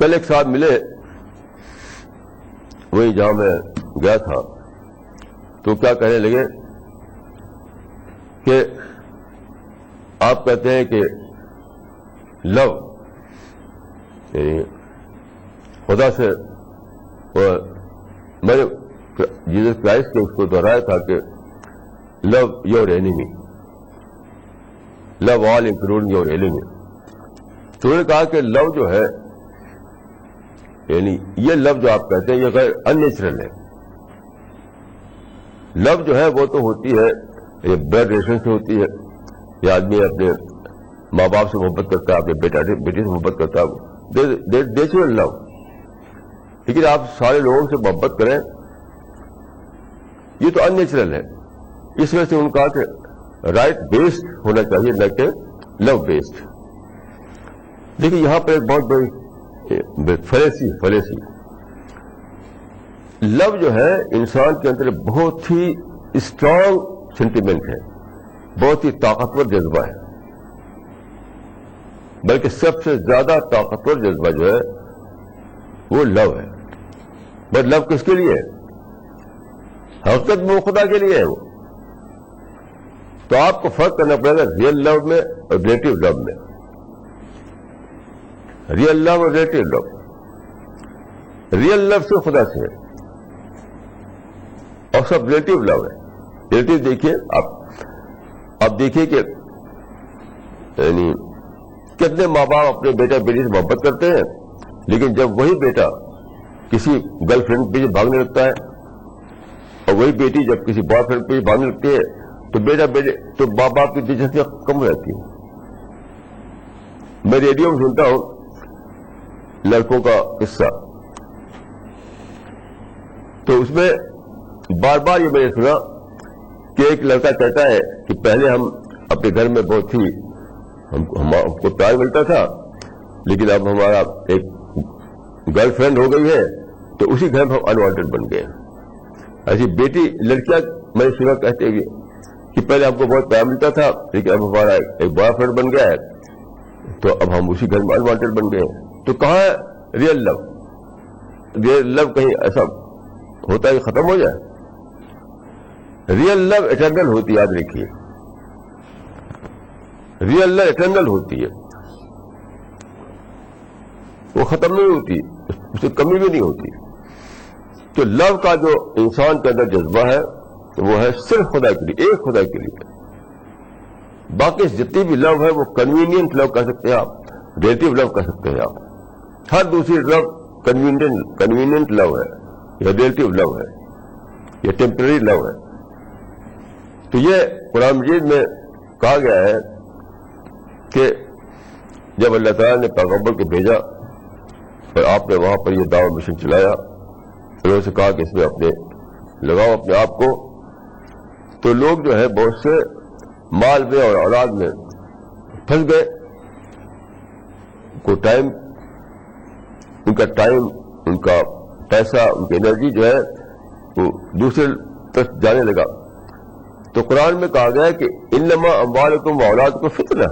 کل ایک صاحب ملے وہی جہاں میں گیا تھا، تو کیا کہنے لگے کہ آپ کہتے ہیں کہ لو یعنی خدا سے، میں نے جیسس کرائسٹ کے اس کو دہرایا تھا کہ love your enemy, love all including your enemy. تو انہوں نے کہا کہ لو جو ہے، یعنی یہ لو جو آپ کہتے ہیں یہ غیر ان نیچرل ہے. لو جو ہے وہ تو ہوتی ہے، یہ بلڈ ریلیشن سے ہوتی ہے، یہ آدمی اپنے ماں باپ سے محبت کرتا ہے، اپنے بیٹے سے محبت کرتا ہے، نیچرل لو. لیکن آپ سارے لوگوں سے محبت کریں یہ تو ان نیچرل ہے. اس وجہ سے انہوں نے کہا کہ رائٹ بیسڈ ہونا چاہیے نہ کہ لو بیسڈ. دیکھیے یہاں پر ایک بہت بڑی فلیسی لو جو ہے انسان کے اندر بہت ہی اسٹرانگ سینٹیمنٹ ہے، بہت ہی طاقتور جذبہ ہے، بلکہ سب سے زیادہ طاقتور جذبہ جو ہے وہ لو ہے. بٹ لو کس کے لیے ہے؟ حقیقت میں وہ خدا کے لیے ہے. وہ تو آپ کو فرق کرنا پڑے گا ریئل لو میں اور ریلیٹو لو میں. ریئل لو اور ریلیٹو لو. ریئل لو سے خدا سے ہے اور سب ریلیٹو لو ہے. ریلیٹو دیکھیے آپ دیکھیے کہ یعنی کتنے ماں باپ اپنے بیٹا بیٹی سے محبت کرتے ہیں، لیکن جب وہی بیٹا کسی گرل فرینڈ کے پیچھے بھاگنے لگتا ہے اور وہی بیٹی جب کسی بوائے فرینڈ کے پیچھے بھاگنے لگتی ہے تو ماں باپ کی دلچسپی کم ہو جاتی ہے. میں ریڈیو میں سنتا ہوں لڑکوں کا قصہ، تو اس میں بار بار یہ میں نے سنا کہ ایک لڑکا کہتا ہے کہ پہلے ہم اپنے گھر میں بہت ہی ہم کو پیار ملتا تھا، لیکن اب ہمارا ایک گرل فرینڈ ہو گئی ہے تو اسی گھر میں ہم انوانٹیڈ بن گئے. ایسی بیٹی لڑکیاں میں نے سنا کہتے ہوئے کہ پہلے ہم کو بہت پیار ملتا تھا، لیکن اب ہمارا ایک بوائے فرینڈ بن گیا ہے تو اب ہم اسی گھر میں انوانٹیڈ بن گئے. تو کہاں ہے ریئل لو؟ ریئل لو کہیں ایسا ہوتا ہے کہ ختم ہو جائے؟ ریئل لو ایٹرنل ہوتی ہے. یاد رکھیے ریئل لو ایٹرنل ہوتی ہے، وہ ختم نہیں ہوتی، اسے کمی بھی نہیں ہوتی. تو لو کا جو انسان کے اندر جذبہ ہے وہ ہے صرف خدا کے لیے، ایک خدا کے لیے. باقی جتنی بھی لو ہے وہ کنوینئنٹ لو کہہ سکتے ہیں آپ، ریلیٹو لو کہہ سکتے ہیں آپ. ہر دوسری لو کنوینئنٹ لو ہے یا ریلیٹو لو ہے یا ٹیمپرری لو ہے. تو یہ قرآن مجید میں کہا گیا ہے کہ جب اللہ تعالیٰ نے پیغمبر کو بھیجا اور آپ نے وہاں پر یہ دعوی مشن چلایا، انہوں سے کہا کہ اس میں اپنے لگاؤ اپنے آپ کو، تو لوگ جو ہے بہت سے مال میں اور اولاد میں پھنس گئے. ان کا ٹائم، ان کا پیسہ، ان کی انرجی جو ہے وہ دوسرے طرف جانے لگا. تو قرآن میں کہا گیا ہے کہ انما اموالکم و اولادکم فتنہ،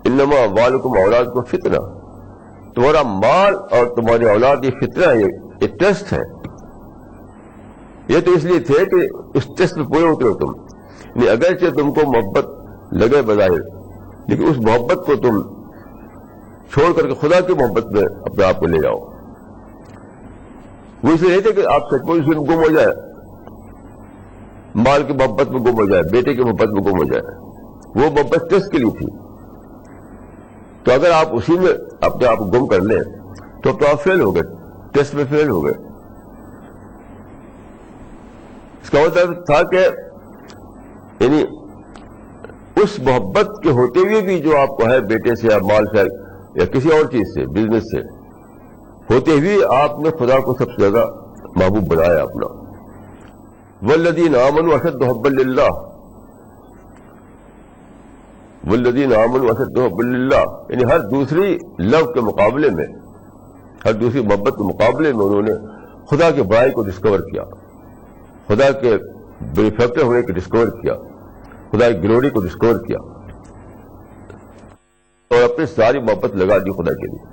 انما اموالکم و اولادکم فتنہ. تمہارا مال اور تمہاری اولاد یہ فتنہ ہے، یہ ٹیسٹ ہے. یہ تو اس لیے تھے کہ اس ٹیسٹ میں پورے اترو تم. نہیں اگرچہ تم کو محبت لگے بظاہر، لیکن اس محبت کو تم چھوڑ کر کے خدا کی محبت میں اپنے آپ کو لے جاؤ. وہ اس لیے نہیں تھے کہ آپ سچ مچ اس میں گم ہو جائے، مال کی محبت میں گم ہو جائے، بیٹے کی محبت میں گم ہو جائے. وہ محبت ٹیسٹ کے لیے تھی. تو اگر آپ اسی میں اپنے آپ کو گم کر لیں تو اب تو آپ فیل ہو گئے، ٹیسٹ میں فیل ہو گئے. اس کا مطلب تھا کہ یعنی اس محبت کے ہوتے ہوئے بھی جو آپ کو ہے بیٹے سے یا مال سے یا کسی اور چیز سے، بزنس سے ہوتے ہوئے آپ نے خدا کو سب سے زیادہ محبوب بنایا اپنا. والذین آمنوا اشد حبا للہ، والذین آمنوا اشد حبا للہ، یعنی ہر دوسری لو کے مقابلے میں، ہر دوسری محبت کے مقابلے میں انہوں نے خدا کی بڑائی کو ڈسکور کیا، خدا کے بینیفیکٹر ہونے کو ڈسکور کیا، خدا کی گلوری کو ڈسکور کیا اور اپنی ساری محبت لگا دی خدا کے لیے.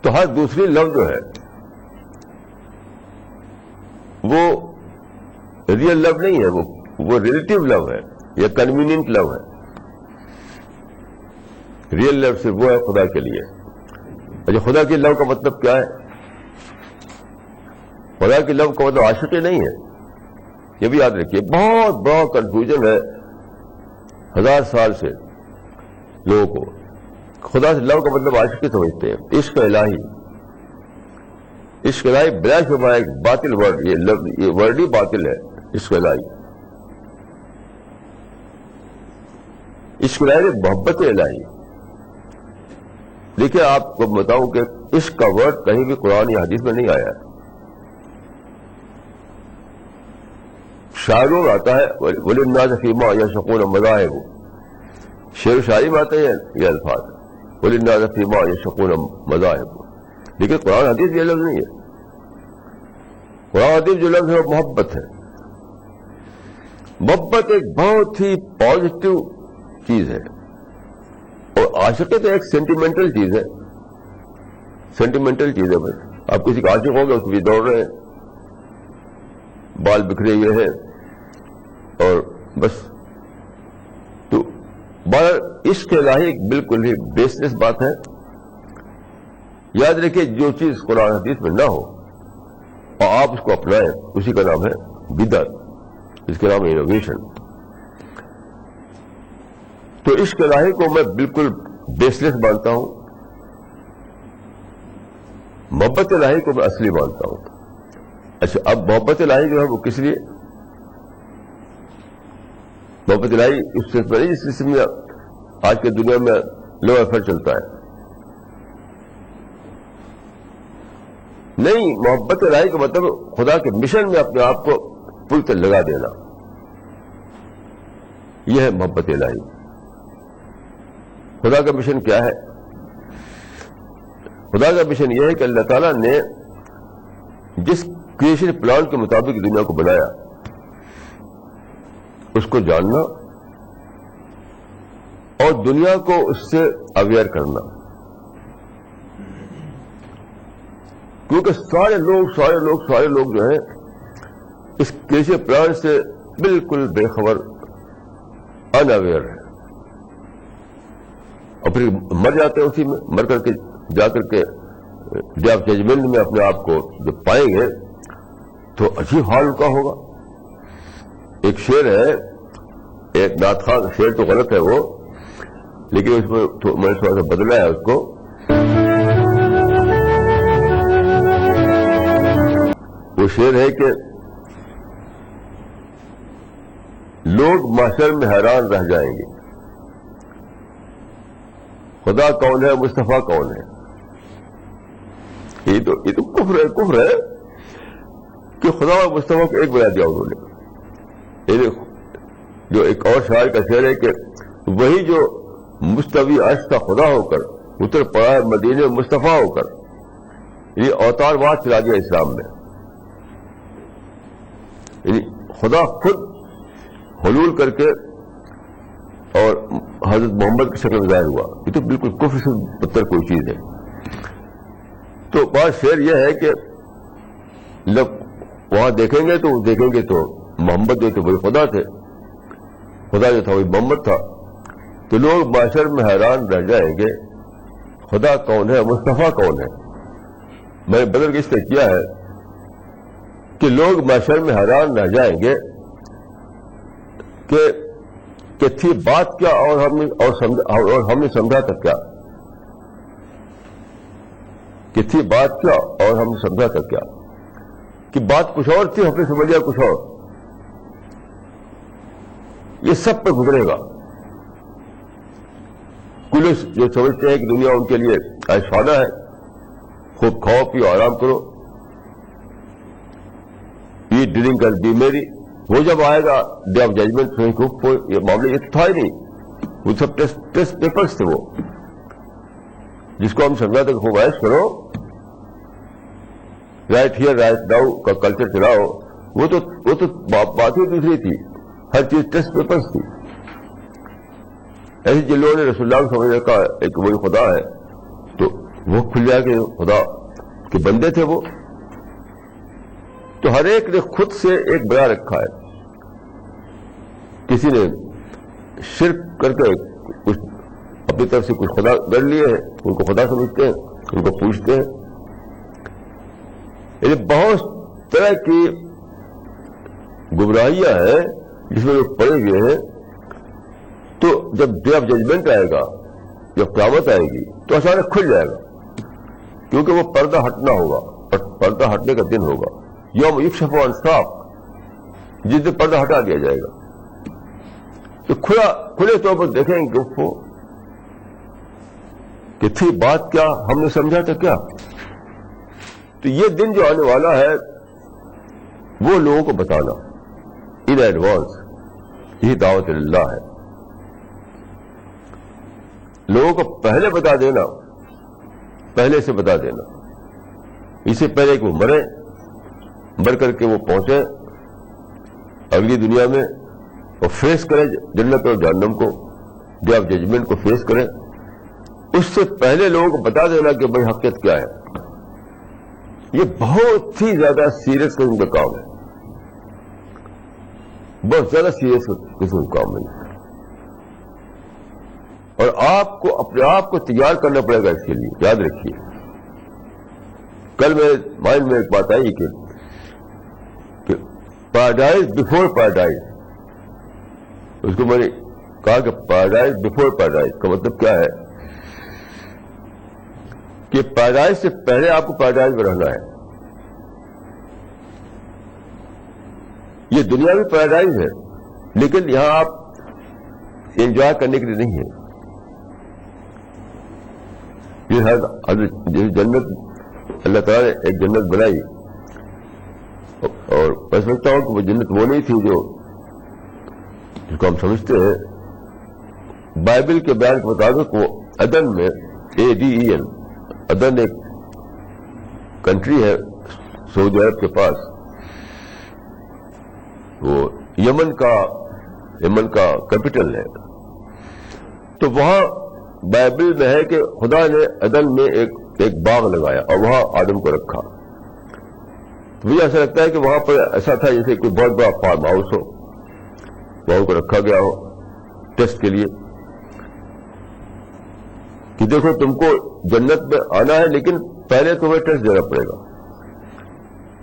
تو ہر دوسری لو جو ہے وہ ریئل لو نہیں ہے, وہ ریلیٹو لو ہے یا کنوینئنٹ لو ہے. ریئل لو صرف وہ ہے خدا کے لیے. اچھا, خدا کی لو کا مطلب کیا ہے؟ خدا کی لو کا مطلب عاشقی نہیں ہے, یہ بھی یاد رکھیے. بہت بڑا کنفیوژن ہے 1000 سال سے لوگوں کو. خدا سے لو کا مطلب عاشقی سمجھتے ہیں. عشق الہی, عشق الہی بلا شبہ ایک باطل ورڈ, یہ ورڈ ہی باطل ہے. عشق الہی, عشق الہی محبت الہی. دیکھیے آپ کو بتاؤں کہ عشق کا ورڈ کہیں بھی قرآن یا حدیث میں نہیں آیا ہے. شاعروں میں آتا ہے وَلِلنَّاسِ فِي مَا يَشْتَهُونَ مَذَاهِبُ, شعر و شاعری میں آتے ہیں یہ الفاظ وَلِلنَّاسِ فِي مَا يَشْتَهُونَ مَذَاهِبُ. لیکن قرآن حدیث یہ لفظ نہیں ہے. قرآن حدیث جو لفظ ہے وہ محبت ہے. محبت ایک بہت ہی پازیٹو چیز ہے, اور عاشقی تو ایک سینٹیمنٹل چیز ہے. سینٹیمنٹل چیز ہے. بس آپ کسی کا عاشق ہو گئے, اس کو بھی دوڑ رہے ہیں, بال بکھرے ہوئے ہیں, اور بس. تو عشق الہی بالکل ہی بیس لیس بات ہے. یاد رکھیے جو چیز قرآن حدیث میں نہ ہو اور آپ اس کو اپنائیں, اسی کا نام ہے بدعت, اس کا نام ہے انوویشن. تو عشق الہی کو میں بالکل بیس لیس مانتا ہوں. محبت الہی کو میں اصلی مانتا ہوں. اچھا, اب محبت الہی جو ہے وہ کس لیے؟ محبت الہی اس سے پہلے جس قسم میں آج کی دنیا میں لو افیئر چلتا ہے. نہیں, محبت الہی کا مطلب خدا کے مشن میں اپنے آپ کو پوری طرح لگا دینا, یہ ہے محبت الہی. خدا کا مشن کیا ہے؟ خدا کا مشن یہ ہے کہ اللہ تعالیٰ نے جس کریشن پلان کے مطابق دنیا کو بنایا اس کو جاننا اور دنیا کو اس سے اویئر کرنا. کیونکہ سارے لوگ جو ہیں اس کریشن پلان سے بالکل بے خبر, ان اویئر ہے, اور پھر مر جاتے ہیں. اسی میں مر کر کے جا کر کے ڈے آف ججمنٹ میں اپنے آپ کو جب پائیں گے تو عجیب حال کا ہوگا. ایک شعر ہے, ایک نعت خواں کا شعر, تو غلط ہے وہ, لیکن اس میں میں نے تھوڑا سا بدلا ہے اس کو. وہ شعر ہے کہ لوگ محشر میں حیران رہ جائیں گے, خدا کون ہے, مصطفیٰ کون ہے. یہ تو کفر ہے کہ خدا اور مصطفیٰ کو ایک بنا دیا انہوں نے. جو ایک اور شاعر کا شعر ہے کہ وہی جو مستوی عرش کا خدا ہو کر اتر پڑا ہے مدینے مصطفیٰ ہو کر, یہ اوتار واد چلا دیا اسلام میں. یعنی خدا خود حلول کر کے اور حضرت محمد کی شکل میں ظاہر ہوا. یہ تو بالکل کفر سے بدتر کوئی چیز ہے. تو بات شعر یہ ہے کہ جب وہاں دیکھیں گے تو محمد جو تھے وہی خدا تھے, خدا جو تھا وہی محمد تھا. تو لوگ معاشر میں حیران رہ جائیں گے خدا کون ہے, مصطفیٰ کون ہے. میں نے بدل کے اس سے کیا ہے کہ لوگ معاشر میں حیران رہ جائیں گے کہ تھی بات کیا اور ہم نے سمجھا تک کیا, کہ تھی بات کیا اور ہم نے سمجھا تک کیا, کہ بات کچھ اور تھی, ہم نے سمجھا کچھ اور. یہ سب پہ گزرے گا. کچھ جو سمجھتے ہیں کہ دنیا ان کے لیے عیشخانہ ہے, خوب کھاؤ پیو آرام کرو, ایٹ ڈرنک اینڈ بی میری, وہ جب آئے گا ڈے آف ججمنٹ یہ معاملے یہ تھا ہی نہیں. وہ سب ٹیسٹ پیپرز تھے, وہ جس کو ہم سمجھا تھا کہ خوب عیش کرو, رائٹ ہیئر رائٹ ناؤ کا کلچر چلاؤ, وہ تو بات ہی دوسری تھی. ہر چیز ٹیسٹ پیپرز تھی. ایسے جن لوگوں نے رسول اللہ کو سمجھنے کا ایک وہی خدا ہے, تو وہ کھل جائے کہ خدا کے بندے تھے وہ. تو ہر ایک نے خود سے ایک بنا رکھا ہے. کسی نے شرک کر کے کچھ اپنی طرف سے کچھ خدا کر لیے ہیں, ان کو خدا سمجھتے ہیں, ان کو پوچھتے ہیں. یعنی بہت طرح کی گمراہیاں ہیں جس میں لوگ پڑے ہوئے ہیں. تو جب ڈے آف ججمنٹ آئے گا, جب قیامت آئے گی, تو اچانک کھل جائے گا, کیونکہ وہ پردہ ہٹنا ہوگا, اور پردہ ہٹنے کا دن ہوگا یوم یکشف عن ساق, جس دن پردہ ہٹا دیا جائے گا. تو کھلے طور پر دیکھیں گے وہ کہ تھی بات کیا, ہم نے سمجھا تھا کیا. تو یہ دن جو آنے والا ہے وہ لوگوں کو بتانا ان ایڈوانس, یہی دعوت اللہ ہے. لوگوں کو پہلے بتا دینا, پہلے سے بتا دینا, اس سے پہلے کہ وہ مر کر کے وہ پہنچے اگلی دنیا میں اور فیس کرے جنت اور جہنم کو, ڈے آف ججمنٹ کو فیس کرے. اس سے پہلے لوگوں کو بتا دینا کہ بھائی حقیقت کیا ہے. یہ بہت ہی زیادہ سیریس قسم کا کام ہے, بہت زیادہ سیریس قسم کا کام ہے. اور آپ کو اپنے آپ کو تیار کرنا پڑے گا اس کے لیے. یاد رکھیے, کل میرے مائنڈ میں ایک بات آئی کہ پیراڈائز بفور پیراڈائز, اس کو میں نے کہا کہ پیراڈائز بفور پیراڈائز کا مطلب کیا ہے کہ پیراڈائز سے پہلے آپ کو پیراڈائز میں رہنا ہے. یہ دنیا بھی پیراڈائز ہے, لیکن یہاں آپ انجوائے کرنے کے لیے نہیں ہے. یہ جنت اللہ تعالیٰ نے ایک جنت بنائی, اور میں سمجھتا ہوں کہ وہ جنت وہ نہیں تھی جس کو ہم سمجھتے ہیں. بائبل کے بیان کے مطابق وہ عدن میں, ADEN, عدن ایک کنٹری ہے سعودی عرب کے پاس, وہ یمن کا کیپٹل ہے. تو وہاں بائبل میں ہے کہ خدا نے عدن میں ایک باغ لگایا اور وہاں آدم کو رکھا. تو مجھے ایسا لگتا ہے کہ وہاں پر ایسا تھا جیسے کوئی بہت بڑا فارم ہاؤس ہو, وہاں کو رکھا گیا ہو ٹیسٹ کے لیے کہ دیکھو تم کو جنت میں آنا ہے, لیکن پہلے تمہیں ٹیسٹ دینا پڑے گا.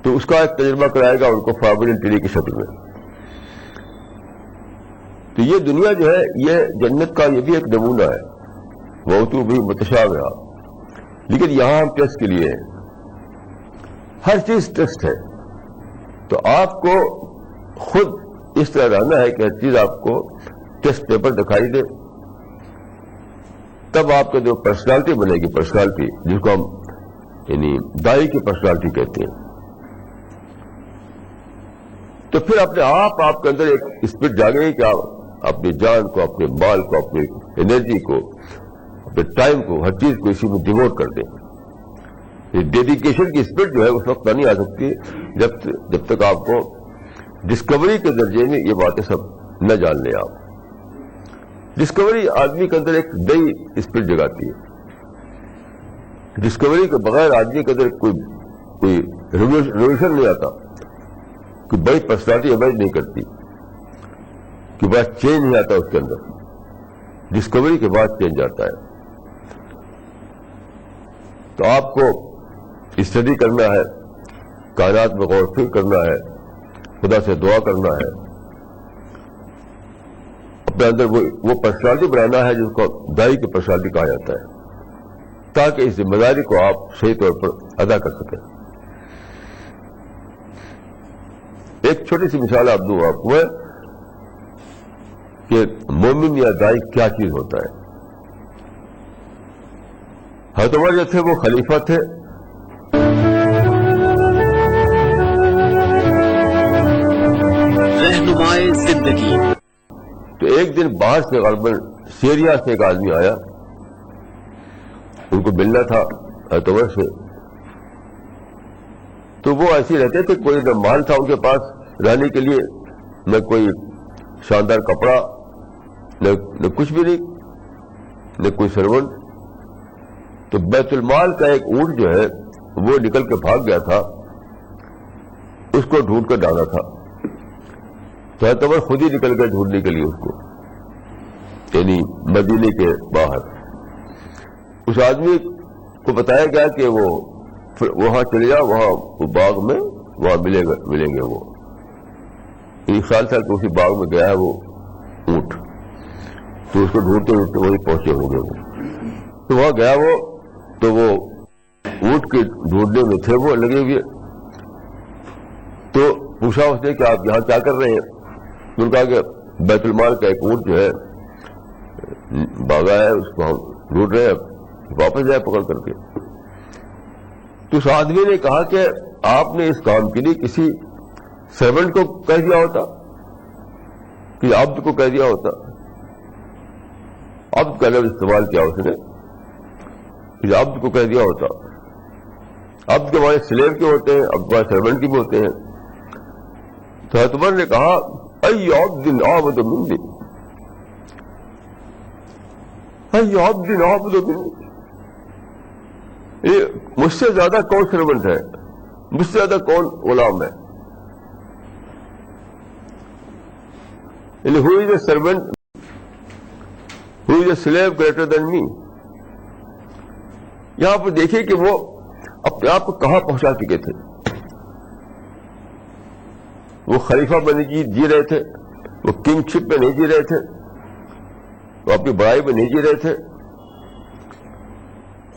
تو اس کا ایک تجربہ کرائے گا ان کو فارمولین ٹری کی شکل میں. تو یہ دنیا جو ہے یہ جنت کا یہ بھی ایک نمونہ ہے, وہ تو بھی متشابہ, لیکن یہاں ہم ٹیسٹ کے لیے ہیں. ہر چیز ٹیسٹ ہے. تو آپ کو خود اس طرح رہنا ہے کہ ہر چیز آپ کو ٹیسٹ پیپر دکھائی دے, تب آپ کا جو پرسنالٹی بنے گی, پرسنالٹی جس کو ہم یعنی دائی کی پرسنالٹی کہتے ہیں. تو پھر اپنے آپ کے اندر ایک اسپرٹ جاگے گی کہ آپ اپنی جان کو, اپنے مال کو, اپنی انرجی کو, اپنے ٹائم کو, ہر چیز کو اسی میں ڈیووٹ کر دیں. یہ ڈیڈیکیشن کی اسپرٹ جو ہے اس وقت نہیں آ سکتی جب تک آپ کو ڈسکوری کے درجے میں یہ باتیں سب نہ جان لیں. آپ ڈسکوری آدمی کے اندر ایک نئی اسپرٹ جگاتی ہے. ڈسکوری کے بغیر آدمی کے اندر کوئی ریولیوشن نہیں آتا, کوئی بڑی پرسنالٹی ایمرج نہیں کرتی, کہ بات چینج نہیں آتا اس کے اندر. ڈسکوری کے بعد چینج آتا ہے. تو آپ کو اسٹڈی کرنا ہے, کائنات میں غور و فکر کرنا ہے, خدا سے دعا کرنا ہے, اپنے اندر وہ پرسنالٹی بنانا ہے جس کو دائی کی پرسنالٹی کہا جاتا ہے, تاکہ اس ذمہ داری کو آپ صحیح طور پر ادا کر سکیں. ایک چھوٹی سی مثال آپ دوں آپ کو, کہ مومن یا دائی کیا چیز ہوتا ہے. حضرت عمر جو تھے وہ خلیفہ تھے, رہنمائے زندگی. تو ایک دن باہر سے غالباً سیریا سے ایک آدمی آیا, ان کو ملنا تھا حضرت عمر سے. تو وہ ایسے رہتے تھے, کوئی نہ مال تھا ان کے پاس رہنے کے لیے, نہ کوئی شاندار کپڑا, نہ کچھ بھی نہیں, نہ کوئی سرونٹ. تو بیت المال کا ایک اونٹ جو ہے وہ نکل کے بھاگ گیا تھا، اس کو ڈھونڈ کر ڈالا تھا. تو حضرت عمر خود ہی نکل گئے ڈھونڈنے کے لیے اس کو، یعنی مدینے کے باہر. اس آدمی کو بتایا گیا کہ وہ وہاں چلے جاؤ، وہاں وہ باغ میں وہاں ملیں گے وہ. ایک سال کہ اسی باغ میں گیا ہے وہ اونٹ، تو اس کو ڈھونڈتے ڈھونڈتے وہی پہنچے ہوں گے وہ. تو وہاں گیا وہ، تو وہ اونٹ کے ڈھونڈنے میں تھے وہ لگے ہوئے. تو پوچھا اس نے کہ آپ یہاں کیا کر رہے ہیں؟ انہوں نے کہا کہ بیت المال کا ایک اونٹ جو ہے بھاگا ہے، اس کو ہم ڈھونڈ رہے ہیں، واپس جائے پکڑ کر کے. تو اس آدمی نے کہا کہ آپ نے اس کام کے لیے کسی سرونٹ کو کہہ دیا ہوتا، کہ عبد کو کہہ دیا ہوتا. عبد کا لفظ استعمال کیا اس نے، کہ عبد کو کہہ دیا ہوتا. عبد کے معنی سلیو کے ہوتے ہیں، عبد کے معنی سرونٹ کے بھی ہوتے ہیں. تو حضرت عمر نے کہا ای عبد عابد منی، ای عبد عابد منی، یہ مجھ سے زیادہ کون سرونٹ ہے، مجھ سے زیادہ کون غلام ہے. Who is a servant, who is a slave greater than me. یہاں پر دیکھیں کہ وہ اپنے آپ کو کہاں پہنچا چکے تھے. وہ خلیفہ بنے جی رہے تھے، وہ کنگ شپ میں نہیں جی رہے تھے، وہ اپنی بڑائی میں نہیں جی رہے تھے.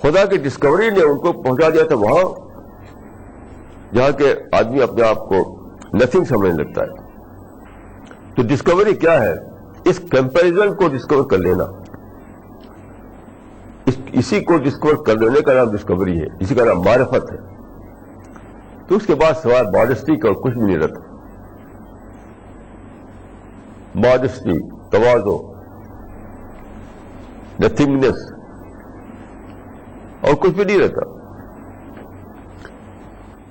خدا کی ڈسکوری نے ان کو پہنچا دیا تھا وہاں جہاں کے آدمی اپنے آپ کو نتھنگ سمجھنے لگتا ہے. تو ڈسکوری کیا ہے؟ اس کمپیریزن کو ڈسکور کر لینا، اسی کو ڈسکور کر لینے کا نام ڈسکوری ہے، اسی کا نام معرفت ہے. تو اس کے بعد سوائے ماڈسٹی کا کچھ بھی نہیں رہتا. ماڈسٹی، تواضع، نتھنگنس اور کچھ بھی نہیں رہتا.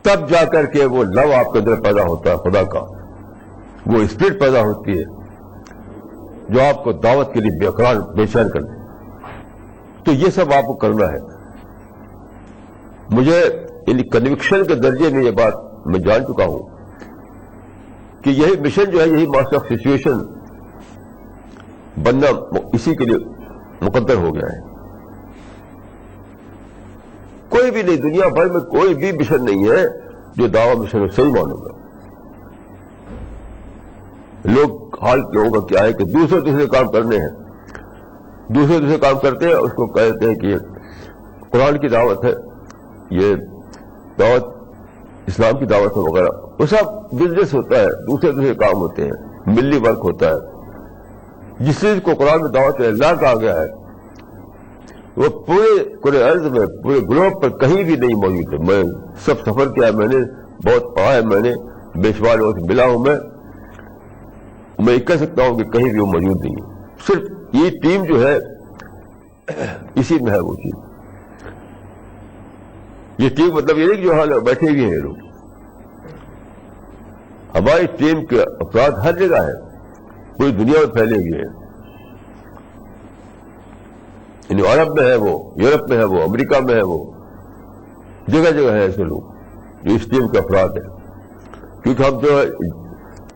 تب جا کر کے وہ لو آپ کے اندر پیدا ہوتا ہے خدا کا، وہ اسپرٹ پیدا ہوتی ہے جو آپ کو دعوت کے لیے بےقرار بے چین کر دے. تو یہ سب آپ کو کرنا ہے. مجھے کنوکشن کے درجے میں یہ بات میں جان چکا ہوں کہ یہی مشن جو ہے، یہی ماسٹر آف سچویشن بننا اسی کے لیے مقدر ہو گیا ہے. کوئی بھی نہیں، دنیا بھر میں کوئی بھی مشن نہیں ہے جو دعوی مشن میں صحیح مانوں گا. لوگوں کا کیا ہے کہ دوسرے کام کرنے ہیں، دوسرے کام کرتے ہیں، اس کو کہتے ہیں کہ یہ قرآن کی دعوت ہے، یہ دعوت اسلام کی دعوت ہے وغیرہ. وہ سب بزنس ہوتا ہے، دوسرے کام ہوتے ہیں، ملی ورک ہوتا ہے. جس چیز کو قرآن میں دعوت اللہ کہا گیا ہے وہ پورے ارض میں، پورے گلوب پر کہیں بھی نہیں موجود ہے. میں سب سفر کیا ہے، میں نے بہت پڑھا ہے، میں نے بے شمار لوگوں سے ملا ہوں. میں کہہ سکتا ہوں کہ کہیں بھی وہ موجود نہیں ہے. صرف یہ ٹیم جو ہے اسی میں ہے وہ چیز. یہ ٹیم مطلب یہ نہیں کہ جو حال بیٹھے ہوئے ہیں لوگ. ہماری ٹیم کے افراد ہر جگہ ہے، پوری دنیا میں پھیلے ہوئے ہیں. یعنی عرب میں ہے وہ، یورپ میں ہے وہ، امریکہ میں ہے وہ، جگہ جگہ ہے ایسے لوگ جو اس ٹیم کے افراد ہیں. کیونکہ ہم جو ہے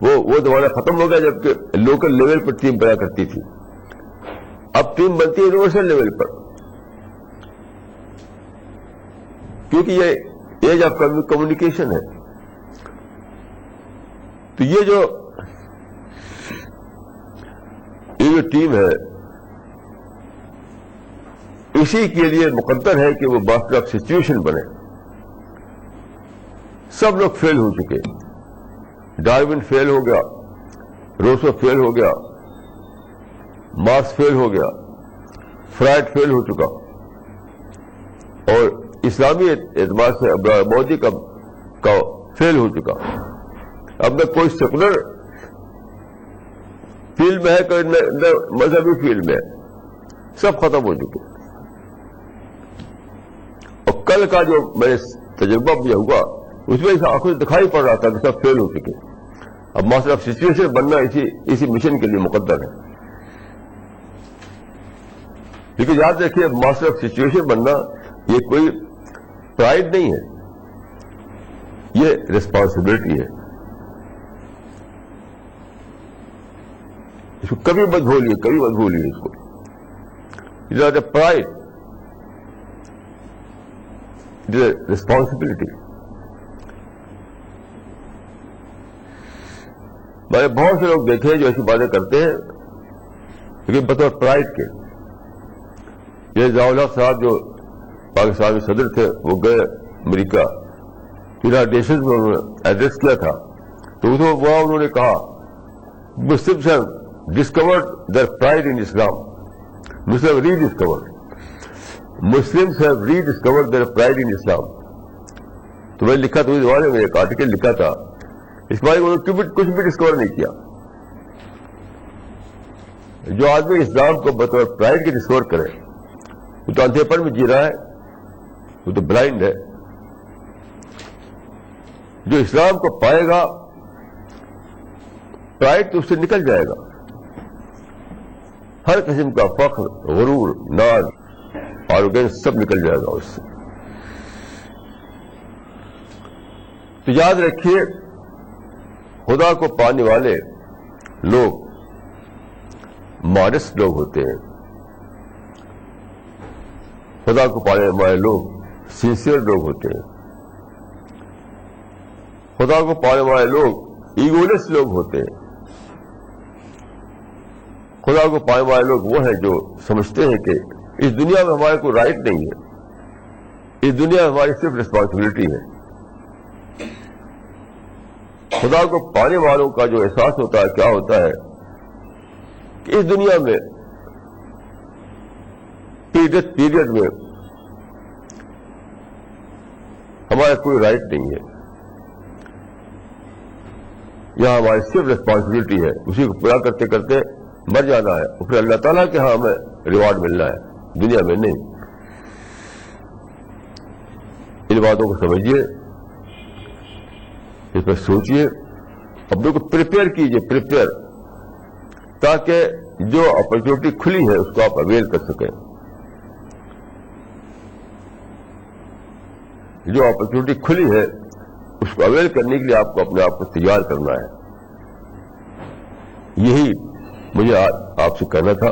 وہ زمانہ ختم ہو گیا جبکہ لوکل لیول پر ٹیم بنا کرتی تھی. اب ٹیم بنتی ہے یونیورسل لیول پر، کیونکہ یہ ایج آف کمیونیکیشن ہے. تو یہ جو ٹیم ہے اسی کے لیے مقدر ہے کہ وہ ماسٹر آف سچویشن بنے. سب لوگ فیل ہو چکے. ڈارون فیل ہو گیا، روسو فیل ہو گیا، مارکس فیل ہو گیا، فرائڈ فیل ہو چکا، اور اسلامی اعتبار سے مودی کا فیل ہو چکا. اب نہ کوئی سیکولر فیلڈ میں ہے، کوئی نہ مذہبی فیلڈ میں ہے، سب ختم ہو چکے. اور کل کا جو میں تجربہ بھی ہوا اس میں آنکھوں سے دکھائی پڑ رہا تھا کہ سب فیل ہو چکے. اب ماسٹر آف سچویشن بننا اسی مشن کے لیے مقدر ہے. لیکن یاد رکھیے ماسٹر آف سچویشن بننا یہ کوئی پرائڈ نہیں ہے، یہ ریسپانسبلٹی ہے. اس کو کبھی مت بھولیے، کبھی مت بھولیے اس کو. It is not a pride, it is a responsibility. میں نے بہت سے لوگ دیکھے جو ایسی باتیں کرتے ہیں لیکن بطور پرائڈ کے. یہ ضیاء الحق صاحب جو پاکستان کے صدر تھے، وہ گئے امریکہ، یونائیٹڈ نیشنز میں انہوں نے ایڈریس کیا تھا، تو وہاں انہوں نے کہا Muslims have discovered their pride in Islam. Muslim rediscovered, Muslims have rediscovered their pride in Islam. تو میں نے لکھا تو اس زمانے میں ایک آرٹیکل لکھا تھا، اس بارے میں انہوں نے کچھ بھی ڈسکور نہیں کیا. جو آدمی اسلام کو بطور پرائڈ کے ڈسکور کرے وہ تو اندھے پن میں جی رہا ہے، وہ تو بلائنڈ ہے. جو اسلام کو پائے گا پرائڈ تو اس سے نکل جائے گا. ہر قسم کا فخر، غرور، ناز، آروگینس سب نکل جائے گا اس سے. تو یاد رکھیے خدا کو پانے والے لوگ ماڈسٹ لوگ ہوتے ہیں. خدا کو پانے والے لوگ سنسیئر لوگ ہوتے ہیں. خدا کو پانے والے لوگ ایگولیس لوگ ہوتے ہیں. خدا کو پانے والے لوگ وہ ہیں جو سمجھتے ہیں کہ اس دنیا میں ہمارے کوئی رائٹ نہیں ہے، اس دنیا میں ہماری صرف ریسپانسبلٹی ہے. خدا کو پانے والوں کا جو احساس ہوتا ہے کیا ہوتا ہے کہ اس دنیا میں پیریڈ میں ہمارا کوئی رائٹ نہیں ہے، یہاں ہماری صرف ریسپانسبلٹی ہے، اسی کو پورا کرتے کرتے مر جانا ہے، اور پھر اللہ تعالیٰ کے ہاں ہمیں ریوارڈ ملنا ہے، دنیا میں نہیں. ان باتوں کو سمجھیے، اس پر سوچیے، اپنے کو پریپیئر کیجیے، پریپیئر، تاکہ جو اپرچونٹی کھلی ہے اس کو آپ اویل کر سکیں. جو اپرچونٹی کھلی ہے اس کو اویل کرنے کے لیے آپ کو اپنے آپ کو تیار کرنا ہے. یہی مجھے آپ سے کہنا تھا.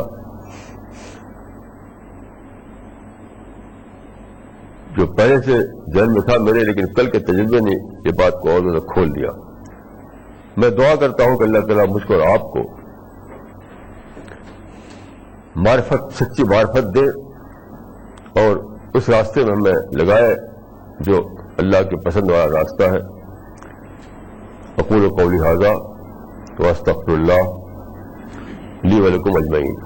جو پہلے سے ذہن میں تھا میرے، لیکن کل کے تجربے نے یہ بات کو اور زیادہ کھول دیا. میں دعا کرتا ہوں کہ اللہ تعالیٰ مجھ کو اور آپ کو معرفت، سچی معرفت دے اور اس راستے میں ہمیں لگائے جو اللہ کے پسند والا راستہ ہے. اقول قولی ھذا واستغفر اللہ لی ولکم اجمعین.